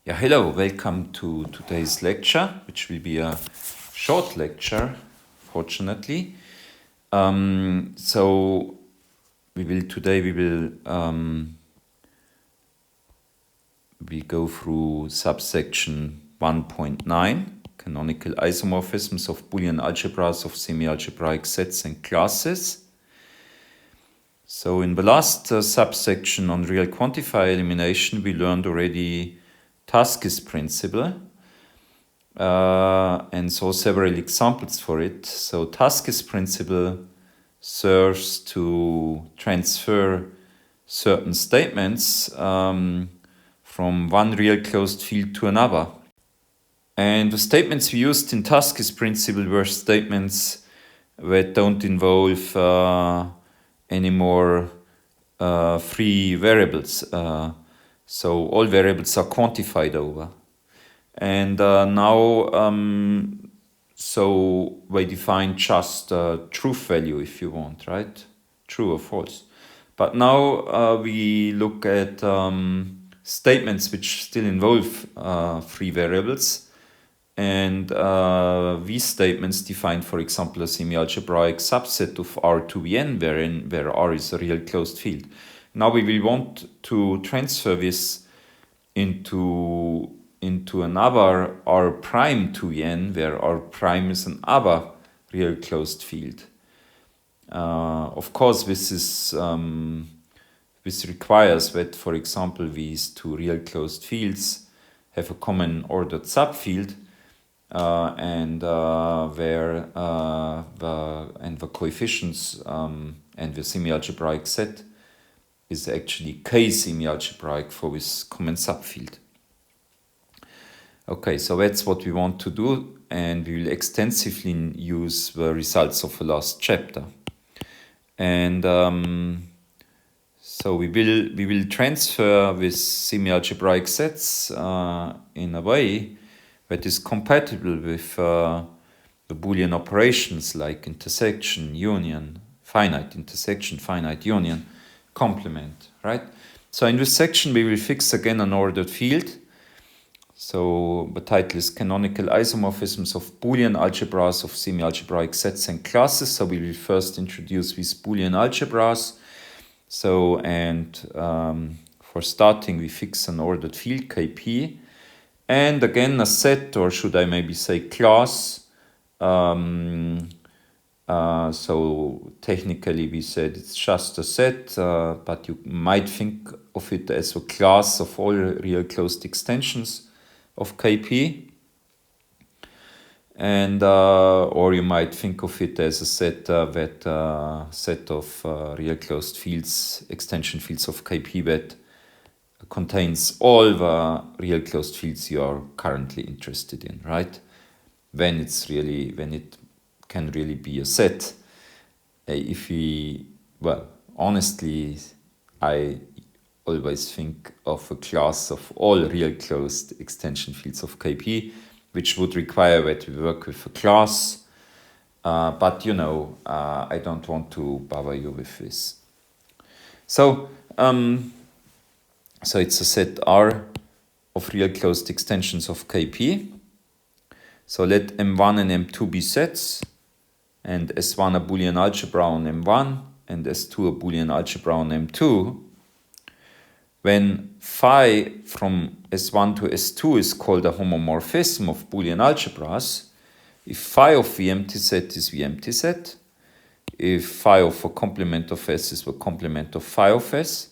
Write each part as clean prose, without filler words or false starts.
Yeah, hello, welcome to today's lecture, which will be a short lecture, fortunately. So today we go through subsection 1.9, canonical isomorphisms of Boolean algebras of semi-algebraic sets and classes. So in the last subsection on real quantifier elimination, we learned already Taskis Principle and saw several examples for it. So Taskis Principle serves to transfer certain statements from one real closed field to another. And the statements we used in Taskis Principle were statements that don't involve any more free variables. So all variables are quantified over. And now, so we define just truth value if you want, right? True or false. But now we look at statements which still involve free variables. And these statements define, for example, a semi-algebraic subset of R to Vn, where R is a real closed field. Now we will want to transfer this into another R prime to Vn, where R prime is another real closed field. Of course, this requires that, for example, these two real closed fields have a common ordered subfield. And the coefficients and the semi-algebraic set is actually k-semi-algebraic for this common subfield. Okay, so that's what we want to do, and we will extensively use the results of the last chapter. And so we will transfer these semi-algebraic sets in a way that is compatible with the Boolean operations like intersection, union, finite intersection, finite union, complement, right? So in this section we will fix again an ordered field. So the title is Canonical Isomorphisms of Boolean Algebras of Semi-Algebraic Sets and Classes. So we will first introduce these Boolean algebras. So, and for starting we fix an ordered field, Kp. And again, a set, or should I maybe say class. So technically we said it's just a set, but you might think of it as a class of all real closed extensions of Kp. And or you might think of it as a set set of real closed fields, extension fields of Kp that contains all the real closed fields you are currently interested in, right? When it can really be a set. Honestly, I always think of a class of all real closed extension fields of Kp, which would require that we work with a class. But I don't want to bother you with this. So it's a set R of real closed extensions of Kp. So let M1 and M2 be sets, and S1 a Boolean algebra on M1, and S2 a Boolean algebra on M2. When phi from S1 to S2 is called a homomorphism of Boolean algebras, if phi of the empty set is the empty set, if phi of a complement of S is the complement of phi of S,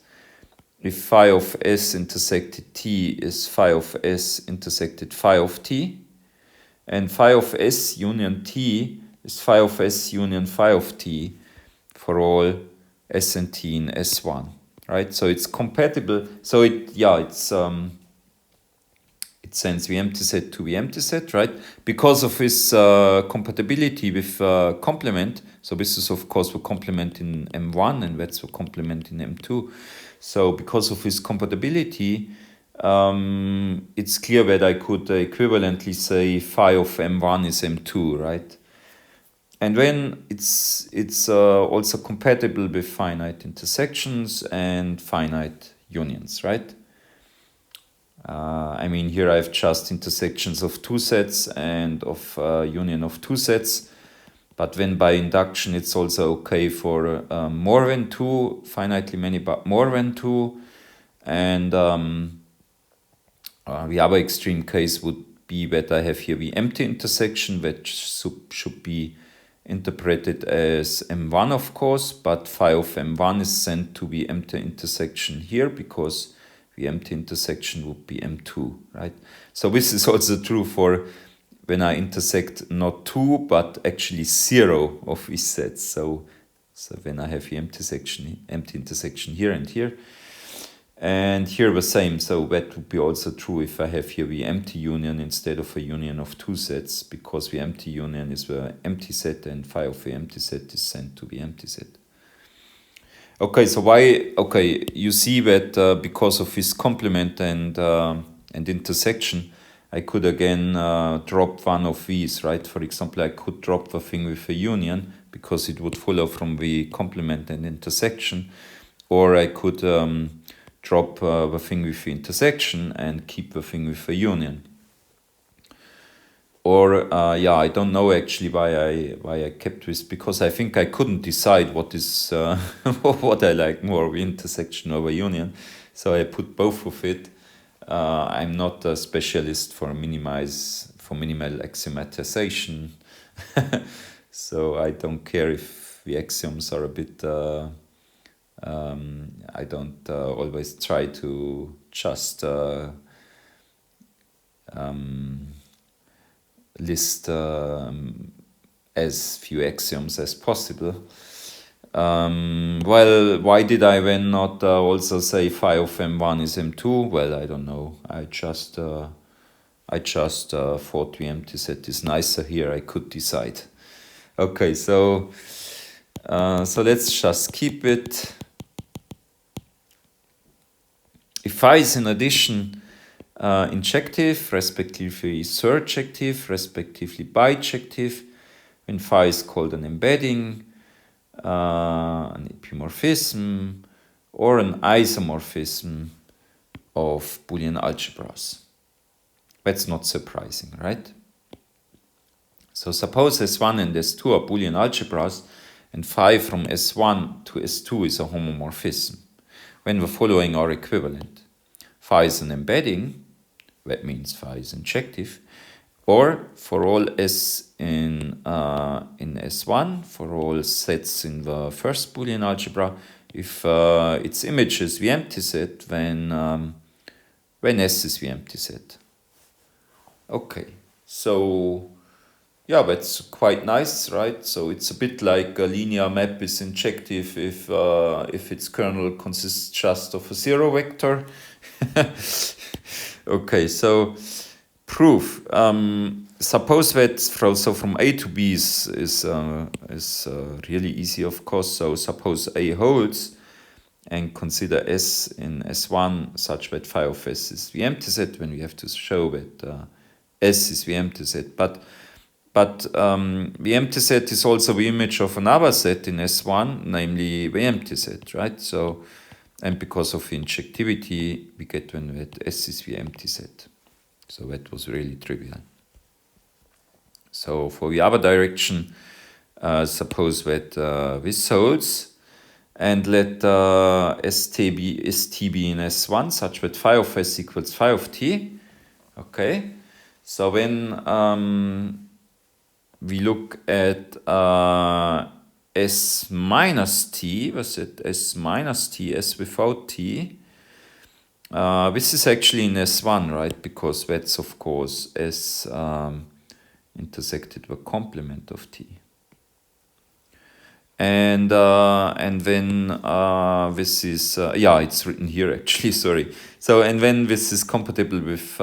if phi of S intersected T is phi of S intersected phi of T, and phi of S union T is phi of S union phi of T for all S and T in S1, right? So it's compatible. So it sends the empty set to the empty set, right? Because of this compatibility with complement. So this is of course the complement in M1, and that's the complement in M2. So because of this compatibility, it's clear that I could equivalently say phi of M1 is M2, right? And then it's also compatible with finite intersections and finite unions, right? I mean, here I have just intersections of two sets and of union of two sets. But when by induction it's also okay for more than two, finitely many, but more than two. And the other extreme case would be that I have here the empty intersection, which should be interpreted as M1, of course, but phi of M1 is sent to the empty intersection here because the empty intersection would be M2, right? So this is also true for when I intersect not two, but actually zero of these sets. So when I have the empty intersection here and here, and here the same. So that would be also true if I have here the empty union instead of a union of two sets, because the empty union is the empty set and phi of the empty set is sent to the empty set. Okay, so why? Okay, you see that because of this complement and intersection, I could again drop one of these, right? For example, I could drop the thing with a union because it would follow from the complement and intersection, or I could drop the thing with the intersection and keep the thing with the union. Or yeah, I don't know actually why I kept this, because I think I couldn't decide what is what I like more, the intersection or the union. So I put both of it. I'm not a specialist for minimal axiomatization, so I don't care if the axioms are a bit. I don't always try to just list as few axioms as possible. Well, why did I then not also say phi of M1 is M2? Well, I don't know. I just thought the empty set is nicer here. I could decide. Okay, so let's just keep it. If phi is in addition injective, respectively surjective, respectively bijective, when phi is called an embedding, an epimorphism, or an isomorphism of Boolean algebras. That's not surprising, right? So suppose S1 and S2 are Boolean algebras, and phi from S1 to S2 is a homomorphism, when the following are equivalent. Phi is an embedding, that means phi is injective, or for all S in S1, for all sets in the first Boolean algebra, if its image is the empty set, then S is the empty set. Okay, so yeah, that's quite nice, right? So it's a bit like a linear map is injective if its kernel consists just of a zero vector. Okay, so proof. Suppose that from A to B is really easy, of course. So suppose A holds, and consider S in S1 such that phi of S is the empty set, when we have to show that S is the empty set. But the empty set is also the image of another set in S1, namely the empty set, right? So, and because of injectivity, we get that S is the empty set. So that was really trivial. So for the other direction, suppose that this holds, and let ST be in S1 such that phi of S equals phi of T. Okay, so when we look at S minus T, was it S minus T, S without T? This is actually in S1, right? Because that's, of course, S intersected the complement of T. And then this is, yeah, it's written here actually, sorry. So, and when this is compatible with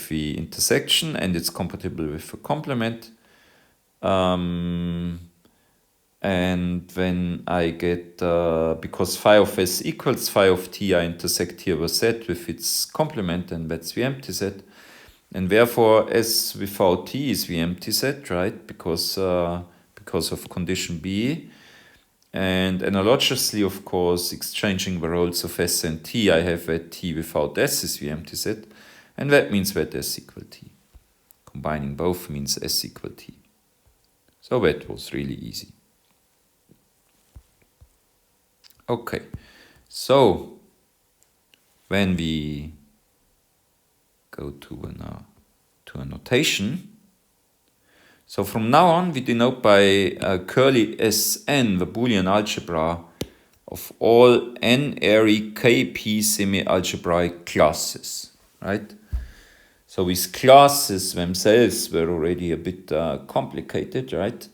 the intersection, and it's compatible with the complement, and when I get, because phi of S equals phi of T, I intersect here the set with its complement, and that's the empty set. And therefore, S without T is the empty set, right? Because of condition B. And analogously, of course, exchanging the roles of S and T, I have that T without S is the empty set, and that means that S equal T. Combining both means S equal T. So that was really easy. Okay, so when we go to a notation, so from now on we denote by curly Sn the Boolean algebra of all n-ary Kp semi-algebraic classes, right? So these classes themselves were already a bit complicated, right?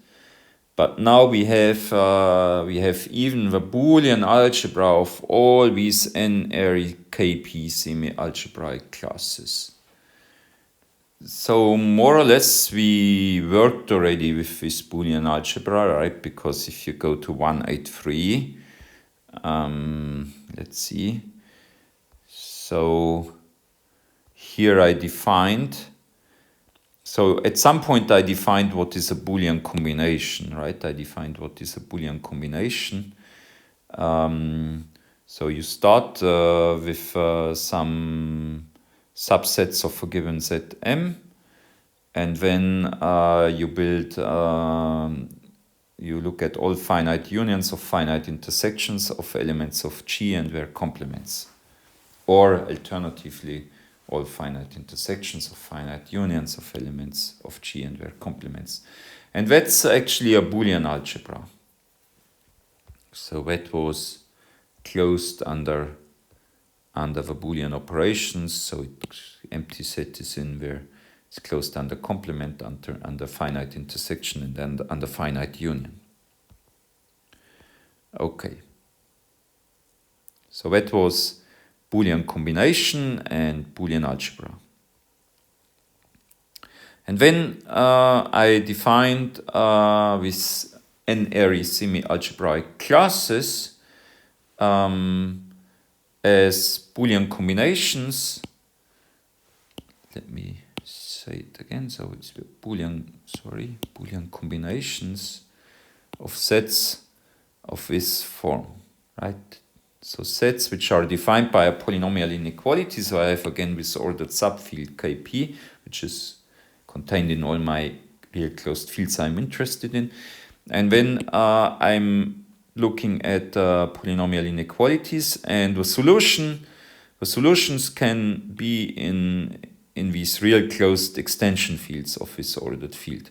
But now we have even the Boolean algebra of all these n-ary Kp semi-algebraic classes. So more or less we worked already with this Boolean algebra, right? Because if you go to 183, let's see. So here I defined. So at some point I defined what is a Boolean combination, right? I defined what is a Boolean combination. So you start with some subsets of a given set M, and then you build, you look at all finite unions of finite intersections of elements of G and their complements, or alternatively, all finite intersections of finite unions of elements of G and their complements. And that's actually a Boolean algebra. So that was closed under the Boolean operations. So empty set is in where it's closed under complement, under finite intersection, and then under finite union. Okay. So that was Boolean combination and Boolean algebra. And then I defined with n-ary semi-algebraic classes as Boolean combinations. Let me say it again. So it's Boolean combinations of sets of this form, right? So sets which are defined by a polynomial inequality. So I have again this ordered subfield Kp, which is contained in all my real closed fields I'm interested in. And then I'm looking at polynomial inequalities, and the solutions can be in these real closed extension fields of this ordered field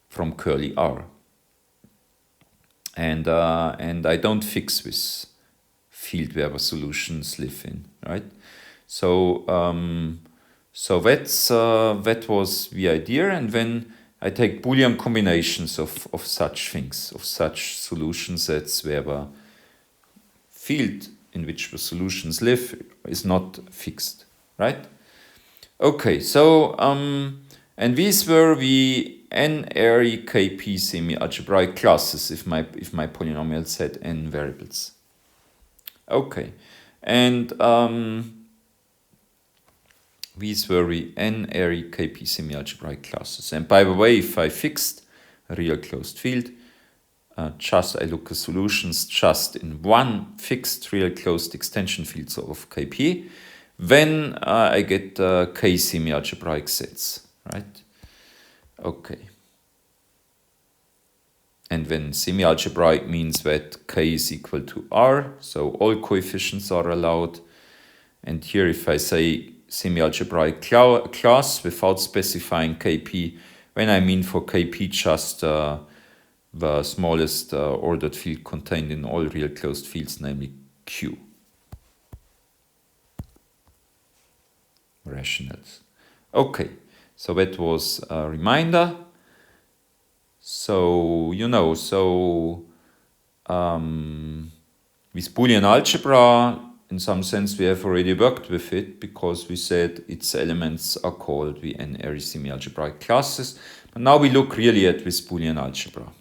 from curly R. And I don't fix this field where the solutions live in, right? So that was the idea, and then I take Boolean combinations of such things, of such solution sets where the field in which the solutions live is not fixed, right? Okay, so and these were the n-ary Kp semi-algebraic classes if my polynomials had n variables. Okay, and these were the n-ary Kp semi-algebraic classes. And by the way, if I fixed a real closed field, I look at solutions just in one fixed real closed extension field of Kp, then I get K semi-algebraic sets, right? Okay. And then semi-algebraic means that K is equal to R, so all coefficients are allowed. And here if I say semi-algebraic class without specifying Kp, when I mean for Kp just the smallest ordered field contained in all real closed fields, namely Q. Rationals. Okay, so that was a reminder. So, with Boolean algebra, in some sense we have already worked with it because we said its elements are called the n-ary semi-algebraic classes. But now we look really at this Boolean algebra.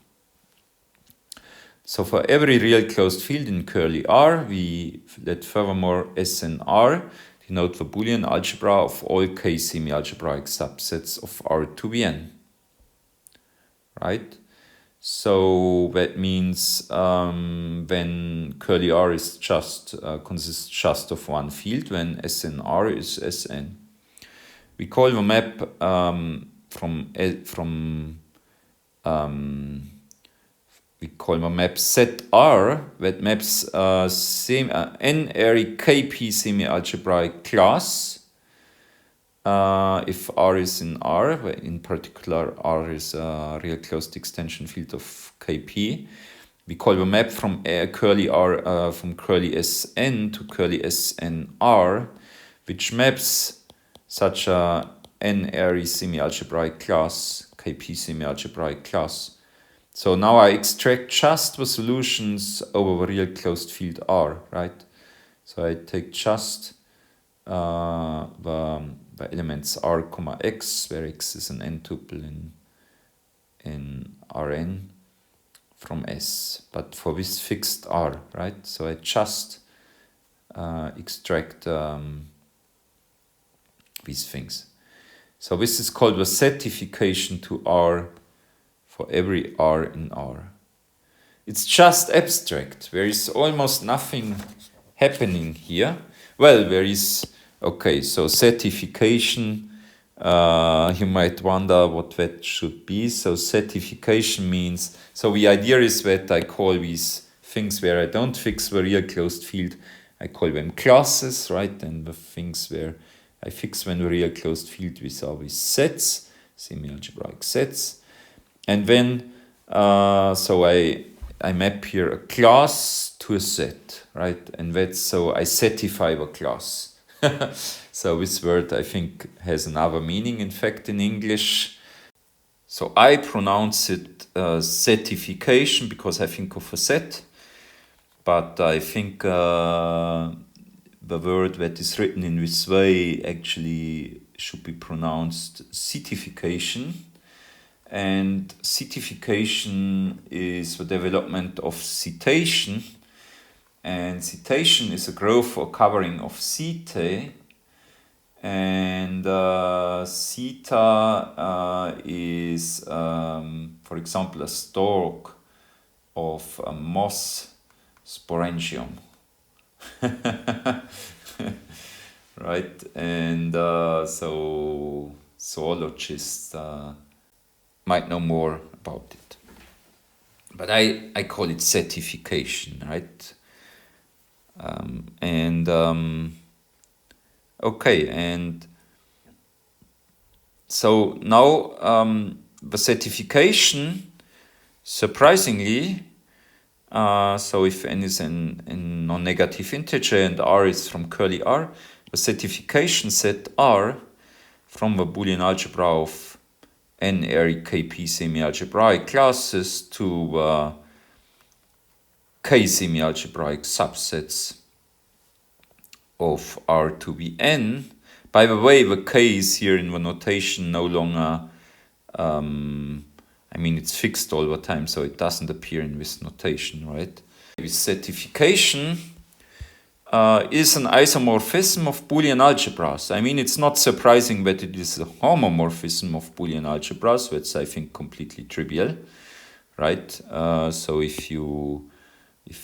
So for every real closed field in curly R, we let furthermore S and R denote the Boolean algebra of all K semi-algebraic subsets of R to the n. Right? So that means when curly R is just consists just of one field, when Sn R is Sn. We call the map we call the map ZR that maps n-ary KP semi-algebraic class. If R is in R, in particular R is a real closed extension field of KP, we call the map from curly R from curly Sn to curly SNR, which maps such a n-ary semi-algebraic class, KP semi-algebraic class. So now I extract just the solutions over the real closed field R, right? So I take just the elements R, x, where x is an n-tuple in Rn from S, but for this fixed R, right? So I just extract these things. So this is called the certification to R for every R in R. It's just abstract. There is almost nothing happening here. Well, there is, okay, so certification, you might wonder what that should be. So certification means, so the idea is that I call these things where I don't fix the real closed field, I call them classes, right? And the things where I fix when the real closed field with all these sets, semi-algebraic sets. And then, so I map here a class to a set, right? And that's, so I certify the class. So this word, I think, has another meaning, in fact, in English. So I pronounce it certification because I think of a set. But I think the word that is written in this way actually should be pronounced certification. And certification is the development of citation. And citation is a growth or covering of cete. And ceta is, for example, a stalk of a moss sporangium. Right? And so zoologists might know more about it. But I call it certification, right? Okay, and so now the certification, surprisingly, so if n is a non-negative integer and R is from curly R, the certification set R from the Boolean algebra of n-ary KP semi-algebraic classes to K semi-algebraic subsets of R to the n. By the way, the K is here in the notation no longer, I mean, it's fixed all the time, so it doesn't appear in this notation, right? This certification is an isomorphism of Boolean algebras. I mean, it's not surprising that it is a homomorphism of Boolean algebras. That's, I think, completely trivial, right? So if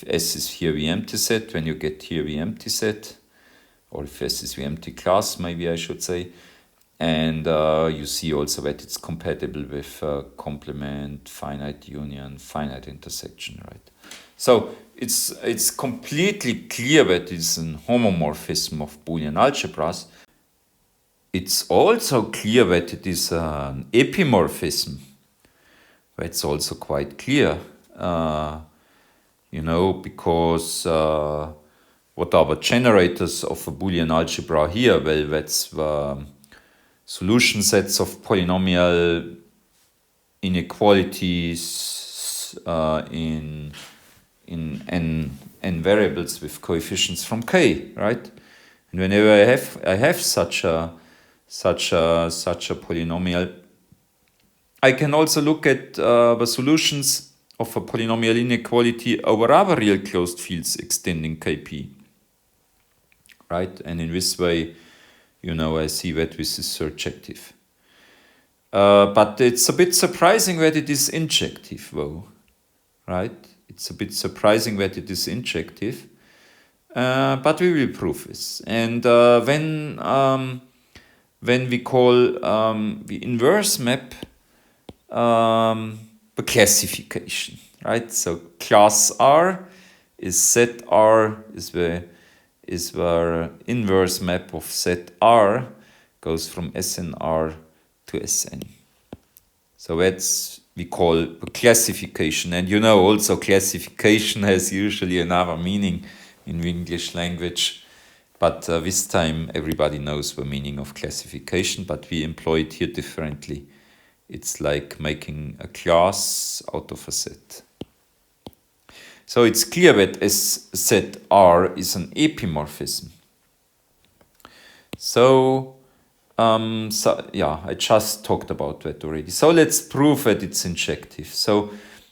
S is here the empty set, when you get here the empty set, or if S is the empty class, maybe I should say, and you see also that it's compatible with complement, finite union, finite intersection, right? So it's completely clear that it's an homomorphism of Boolean algebras. It's also clear that it is an epimorphism. That's also quite clear, because what are the generators of a Boolean algebra here? Well, that's the solution sets of polynomial inequalities in n variables with coefficients from k, right? And whenever I have such a polynomial, I can also look at the solutions of a polynomial inequality over other real closed fields extending Kp, right? And in this way, I see that this is surjective. But it's a bit surprising that it is injective, though, right? It's a bit surprising that it is injective, but we will prove this. And when we call the inverse map the classification, right? So class R is set R is the inverse map of set R, goes from Sn R to Sn. So that's we call the classification. And you know also classification has usually another meaning in the English language. But this time everybody knows the meaning of classification, but we employ it here differently. It's like making a class out of a set. So it's clear that S set R is an epimorphism. So yeah, I just talked about that already. So let's prove that it's injective. So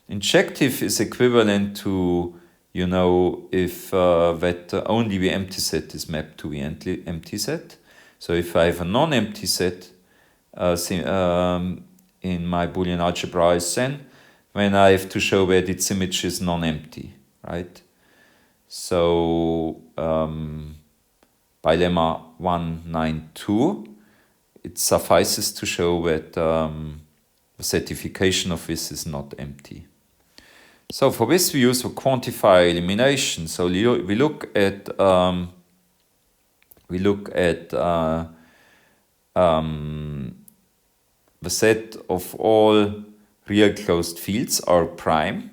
injective is equivalent to, you know, if that only the empty set is mapped to the empty set. So if I have a non-empty set in my Boolean algebra Sn, when I have to show that its image is non-empty, right? So by lemma 192, it suffices to show that the certification of this is not empty. So for this we use the quantifier elimination. So we look at the set of all real closed fields R prime,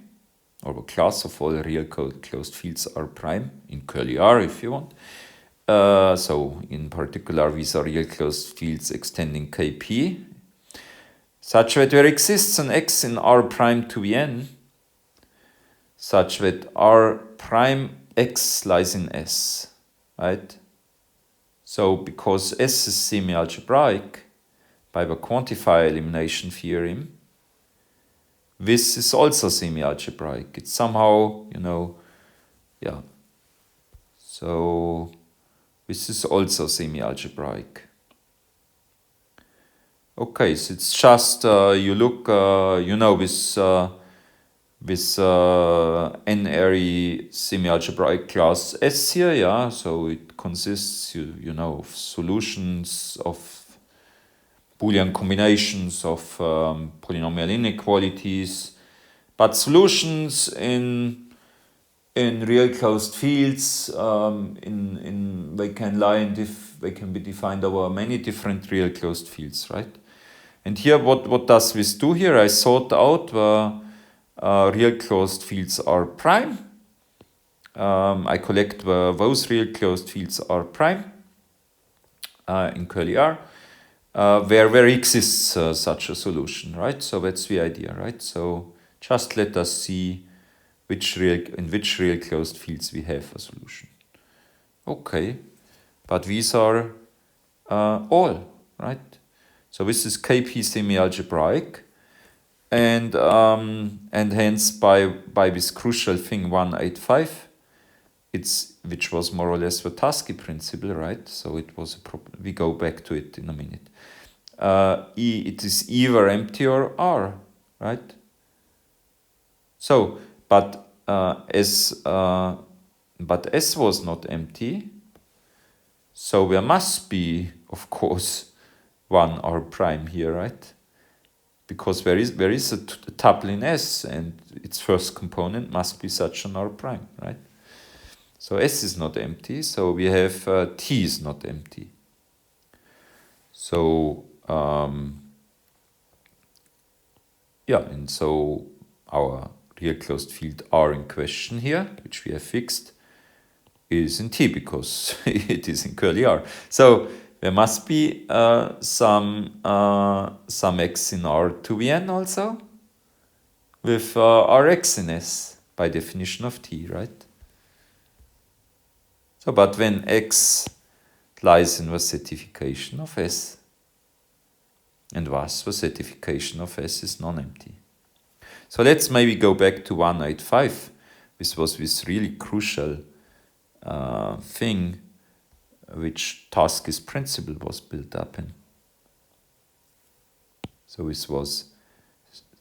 or the class of all real closed fields R prime in curly R if you want. So in particular these are real closed fields extending Kp, such that there exists an X in R prime to the n, such that R prime X lies in S, right? So because S is semi-algebraic, by the quantifier elimination theorem, this is also semi-algebraic. It's somehow, you know, yeah. So this is also semi-algebraic. Okay, so it's just, you look, you know, this n-ary semi-algebraic class S here, yeah. So it consists, you know, of solutions of Boolean combinations of polynomial inequalities, but solutions in real closed fields they can lie in they can be defined over many different real closed fields, right? And here, what does this do here? I sort out the real closed fields R prime. I collect those real closed fields R prime in curly R. Where there exists such a solution, right? So that's the idea, right? So just let us see in which real closed fields we have a solution. Okay, but these are all, right? So this is Kp semi-algebraic, and hence by this crucial thing 185. Which was more or less the Taskis principle, right? So it was a problem. We go back to it in a minute. It is either empty or R, right? So, but S was not empty. So there must be, of course, one R prime here, right? Because there is a tuple in S, and its first component must be such an R prime, right? So S is not empty, so we have T is not empty. So, yeah, and so our real closed field R in question here, which we have fixed, is in T because it is in curly R. So there must be some X in R to the n also, with Rx in S by definition of T, right? So, but when X lies in the certification of S, and thus the certification of S is non-empty. So let's maybe go back to 185. This was this really crucial thing which Taskis Principle was built up in. So this was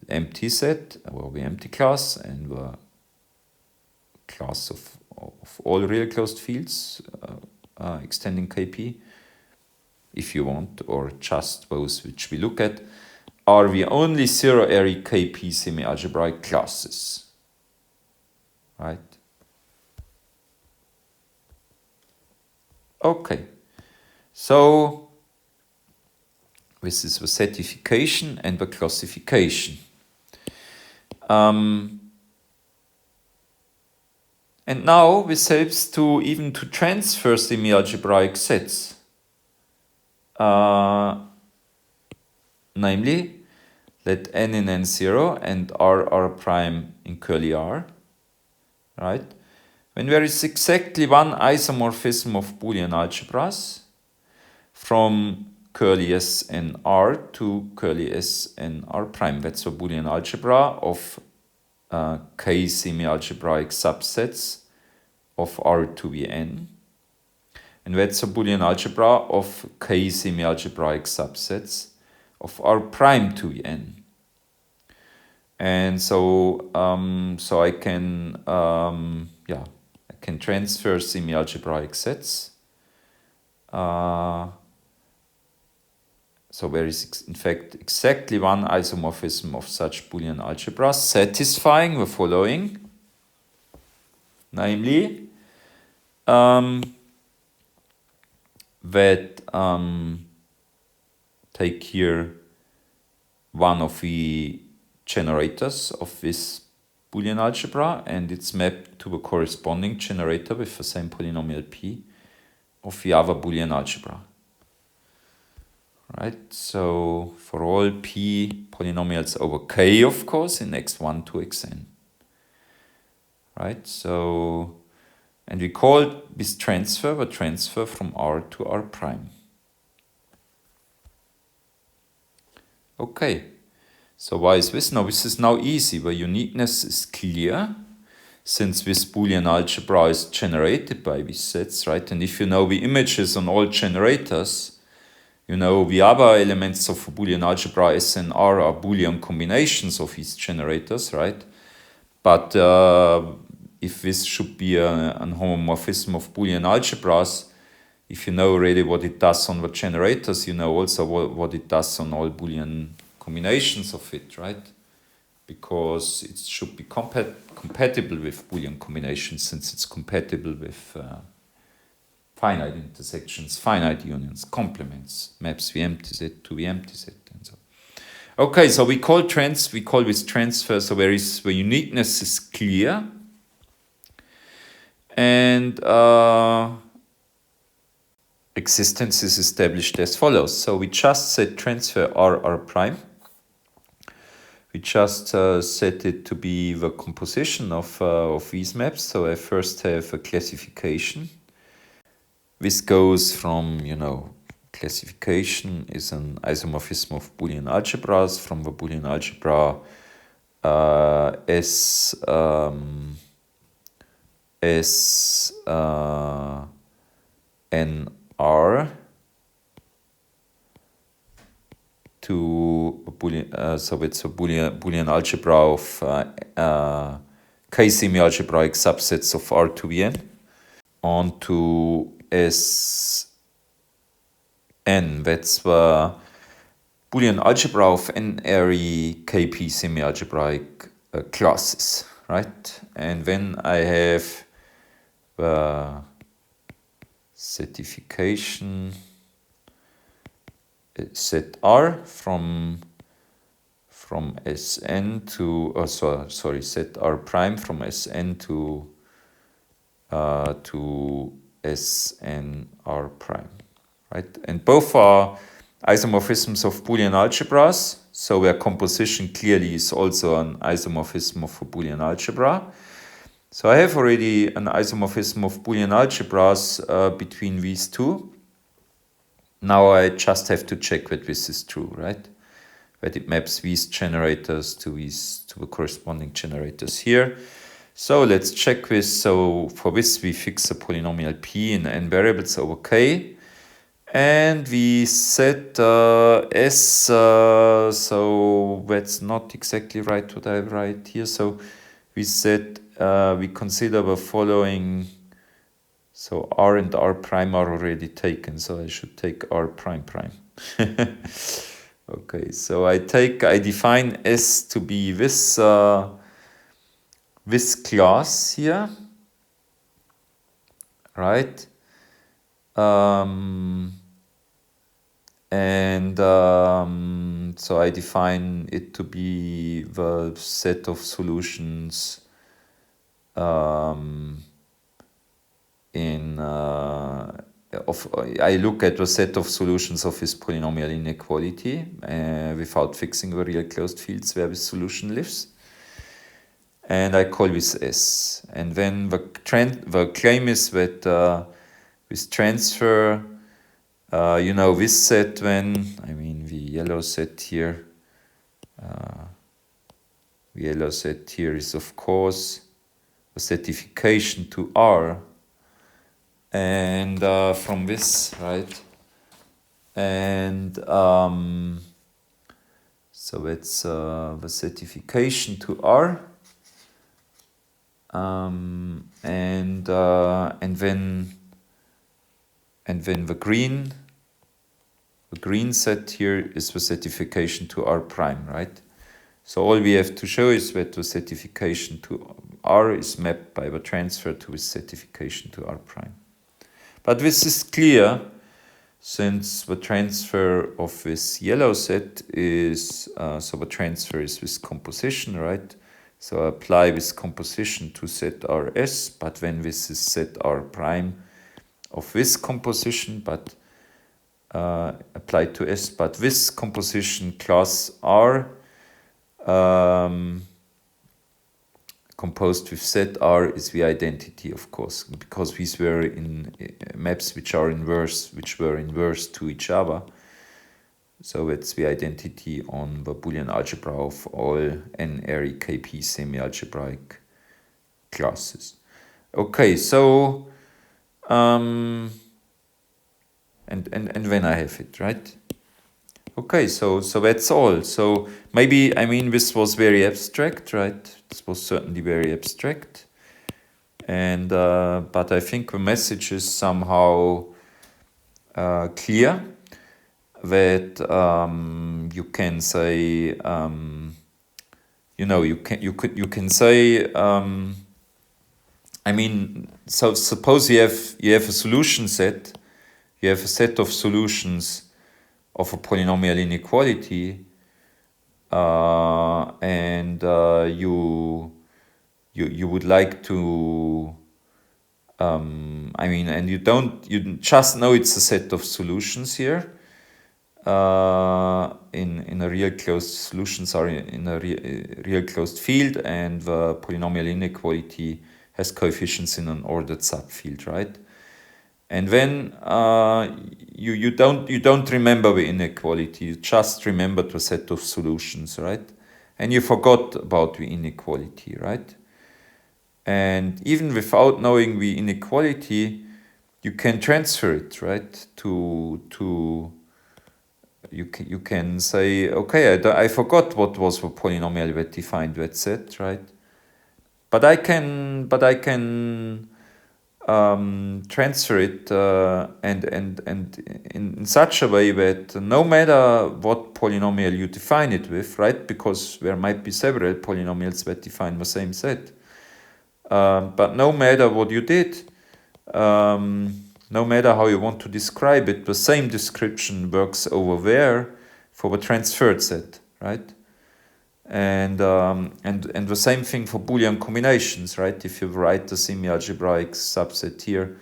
empty set, or the empty class, and the class of all real closed fields extending KP, if you want, or just those which we look at, are the only zero-ary KP semi-algebraic classes, right? Okay, so this is the certification and the classification. And now this helps to even to transfer semi-algebraic sets. Namely, let n in n0 and r prime in curly r, right? When there is exactly one isomorphism of Boolean algebras from curly s n r to curly s n r prime. That's a Boolean algebra of k semi-algebraic subsets of R to the n. And that's a Boolean algebra of k semi-algebraic subsets of R prime to the n. And so, I can, I can transfer semi-algebraic sets. So there is in fact exactly one isomorphism of such Boolean algebras satisfying the following, namely that take here one of the generators of this Boolean algebra and it's mapped to the corresponding generator with the same polynomial p of the other Boolean algebra. Right, so for all p polynomials over k, of course, in x1 to xn. Right, so, and we call this transfer the transfer from R to R prime. Okay, so why is this? Now, this is now easy. The uniqueness is clear since this Boolean algebra is generated by these sets, right? And if you know the images on all generators, you know, the other elements of a Boolean algebra, S and R, are Boolean combinations of these generators, right? But if this should be an homomorphism of Boolean algebras, if you know already what it does on the generators, you know also what it does on all Boolean combinations of it, right? Because it should be compatible with Boolean combinations since it's compatible with finite intersections, finite unions, complements, maps the empty set to the empty set, and so. Okay, so we call this transfer. So there is the uniqueness is clear, and existence is established as follows. So we just set transfer R prime. We just set it to be the composition of these maps. So I first have a classification. This goes from, you know, classification is an isomorphism of Boolean algebras from the Boolean algebra S N R to a Boolean, so it's a Boolean algebra of k semi-algebraic subsets of R to the n onto S n. That's the Boolean algebra of n-ary KP semi-algebraic classes, right? And then I have the certification set R from Sn to set R prime from Sn to Sn R prime, right? And both are isomorphisms of Boolean algebras, so their composition clearly is also an isomorphism of a Boolean algebra. So I have already an isomorphism of Boolean algebras between these two. Now I just have to check that this is true, right? That it maps these generators to the corresponding generators here. So let's check this. So for this we fix a polynomial p in n variables over k. And we set S, so that's not exactly right what I write here. So we set, we consider the following, so R and R prime are already taken, so I should take R prime prime. Okay, so I define S to be this, this class here, right? So I define it to be the set of solutions I look at the set of solutions of this polynomial inequality without fixing the real closed fields where this solution lives. And I call this S. And then the claim is that this transfer, you know, this set when, I mean the yellow set here, is of course a certification to R. And from this, right? And so it's the certification to R. And then the green set here is the certification to R prime, right? So all we have to show is that the certification to R is mapped by the transfer to the certification to R prime. But this is clear since the transfer of this yellow set is, so the transfer is this composition, right? So I apply this composition to set Rs, but when this is set R prime of this composition, but applied to S, but this composition class R composed with set R is the identity, of course, because these were in maps which were inverse to each other. So it's the identity on the Boolean algebra of all n-ary KP semi-algebraic classes. Okay, so and when I have it, right? Okay, so that's all. So maybe, I mean, this was very abstract, right? This was certainly very abstract. And but I think the message is somehow clear, that you can say, you know, you can say, I mean, so suppose you have a solution set, you have a set of solutions of a polynomial inequality, and you would like to, I mean, and you just know it's a set of solutions here. In a real closed solutions are in a real closed field, and the polynomial inequality has coefficients in an ordered subfield, right? And then you don't remember the inequality, you just remember the set of solutions, right? And you forgot about the inequality, right? And even without knowing the inequality, you can transfer it, right? You can say, okay, I forgot what was the polynomial that defined that set, right? But I can transfer it and in such a way that no matter what polynomial you define it with, right? Because there might be several polynomials that define the same set. But no matter what you did, no matter how you want to describe it, the same description works over there for the transferred set, right? And the same thing for Boolean combinations, right? If you write the semi-algebraic subset here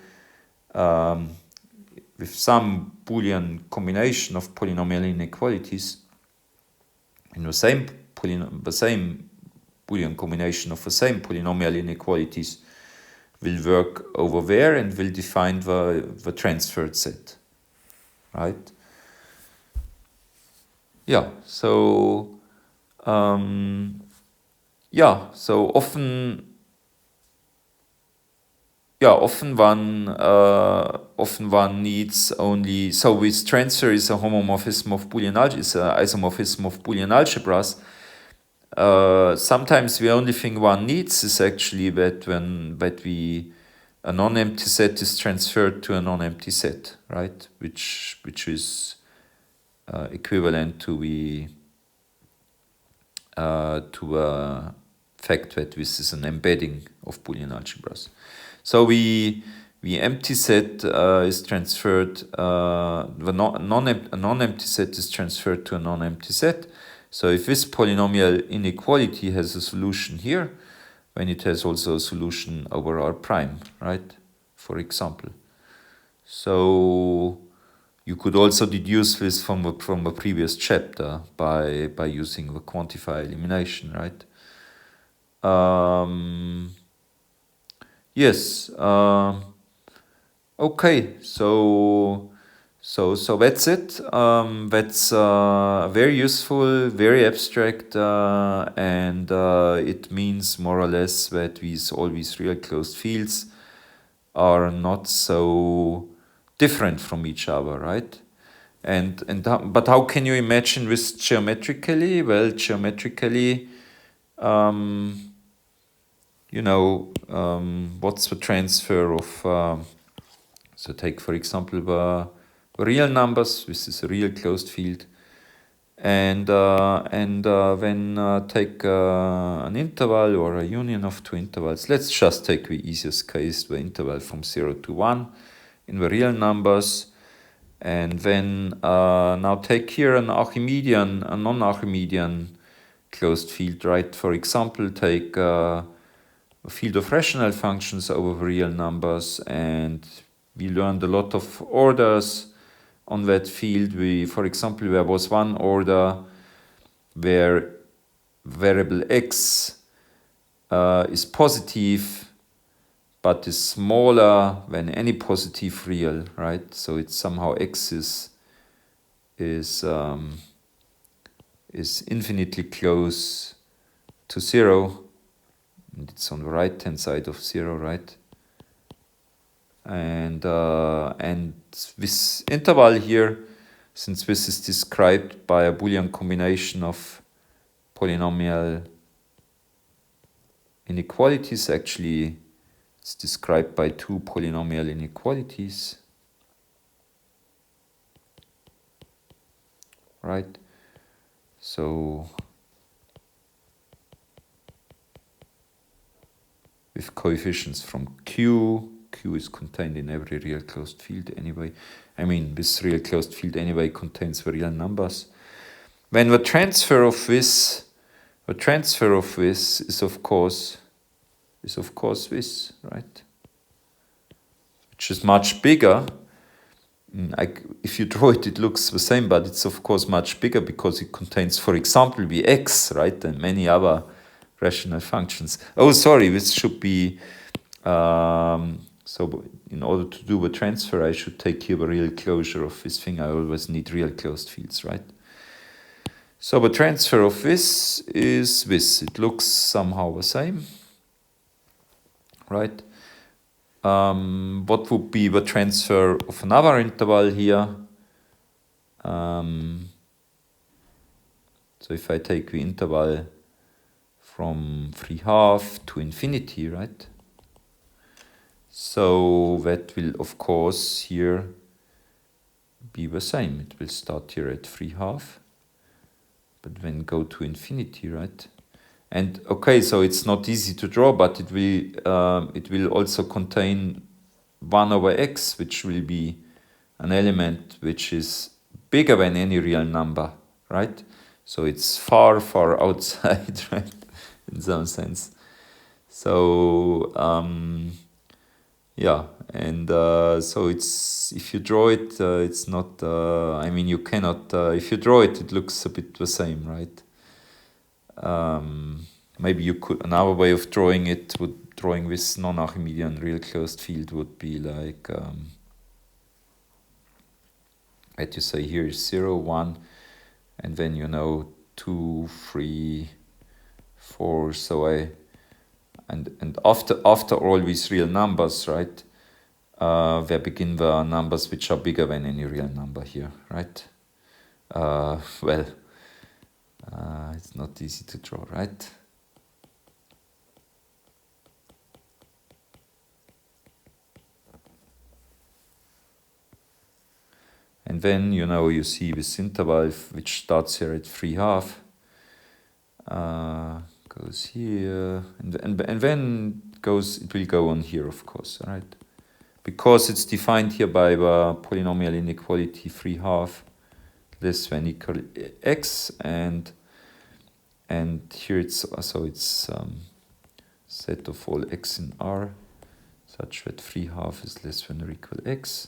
with some Boolean combination of polynomial inequalities, and the same Boolean combination of the same polynomial inequalities will work over there and will define the transferred set, right? Yeah, so yeah, so often yeah, often one needs only, so with transfer is a homomorphism of Boolean algebra, is an isomorphism of Boolean algebras. Sometimes the only thing one needs is actually that a non-empty set is transferred to a non-empty set, right? Which is equivalent to the fact that this is an embedding of Boolean algebras. So the empty set is transferred. The non-empty set is transferred to a non-empty set. So if this polynomial inequality has a solution here, then it has also a solution over R prime, right? For example. So you could also deduce this from a previous chapter by using the quantifier elimination, right? Yes. Okay. So that's it. That's very useful, very abstract, and it means more or less that all these real closed fields are not so different from each other, right? But how can you imagine this geometrically? Well, geometrically, what's the transfer of? So take for example the real numbers. This is a real closed field, and then take an interval or a union of two intervals. Let's just take the easiest case, the interval from 0 to 1 in the real numbers. And then now take here a non-Archimedean closed field, right? For example, take a field of rational functions over real numbers, and we learned a lot of orders on that field. For example, there was one order where variable x is positive but is smaller than any positive real, right? So it's somehow x is infinitely close to 0, and it's on the right hand side of 0, right? And this interval here, since this is described by a Boolean combination of polynomial inequalities, actually it's described by two polynomial inequalities, right? So with coefficients from Q is contained in every real closed field anyway. I mean, this real closed field anyway contains the real numbers. When the transfer of this is of course this, right? Which is much bigger. If you draw it, it looks the same, but it's of course much bigger because it contains, for example, the x, right, and many other rational functions. Oh, sorry, this should be, so in order to do the transfer, I should take here the real closure of this thing. I always need real closed fields, right? So the transfer of this is this. It looks somehow the same, right? What would be the transfer of another interval here? So if I take the interval from 3/2 to infinity, right? So that will, of course, here be the same. It will start here at 3/2, but then go to infinity, right? And okay, so it's not easy to draw, but it will also contain 1 over x, which will be an element which is bigger than any real number, right? So it's far, far outside, right? In some sense. So yeah, and so it's, if you draw it, it's not. I mean, you cannot. If you draw it, it looks a bit the same, right? Maybe you could, another way of drawing this non-Archimedean real closed field would be like, what you say here is 0, 1, and then 2, 3, 4. So and after all with real numbers, right? Where begin the numbers which are bigger than any real number here, right? Well, it's not easy to draw, right? And then, you see this interval, which starts here at 3/2, goes here, and then it will go on here, of course, right? Because it's defined here by the polynomial inequality 3/2 less than equal x, and here it's set of all x in R such that 3/2 is less than or equal x,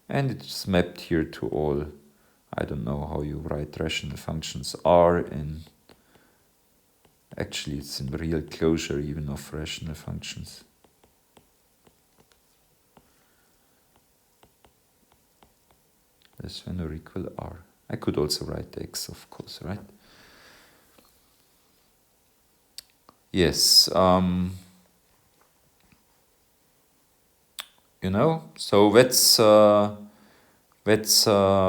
and it's mapped here to all, I don't know how you write rational functions R, and actually it's in real closure even of rational functions. Less than or equal R. I could also write x, of course, right? Yes. So that's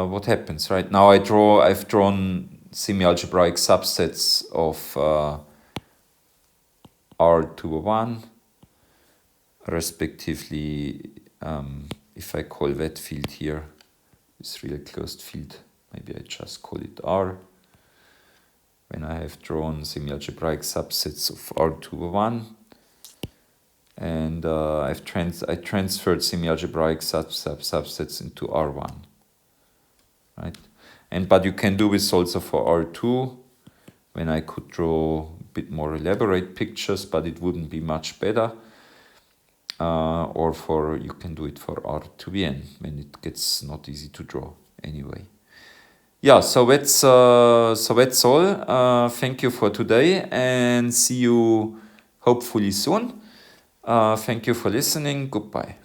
what happens, right? Now I've drawn semi-algebraic subsets of R to 1, respectively, if I call that field here, this real closed field, maybe I just call it R. When I have drawn semi-algebraic subsets of R to 1, and I transferred semi-algebraic subsets into R1, right? But you can do this also for R2, when I could draw a bit more elaborate pictures, but it wouldn't be much better. Or you can do it for R2n, when it gets not easy to draw anyway. Yeah, so that's all. Thank you for today, and see you hopefully soon. Thank you for listening. Goodbye.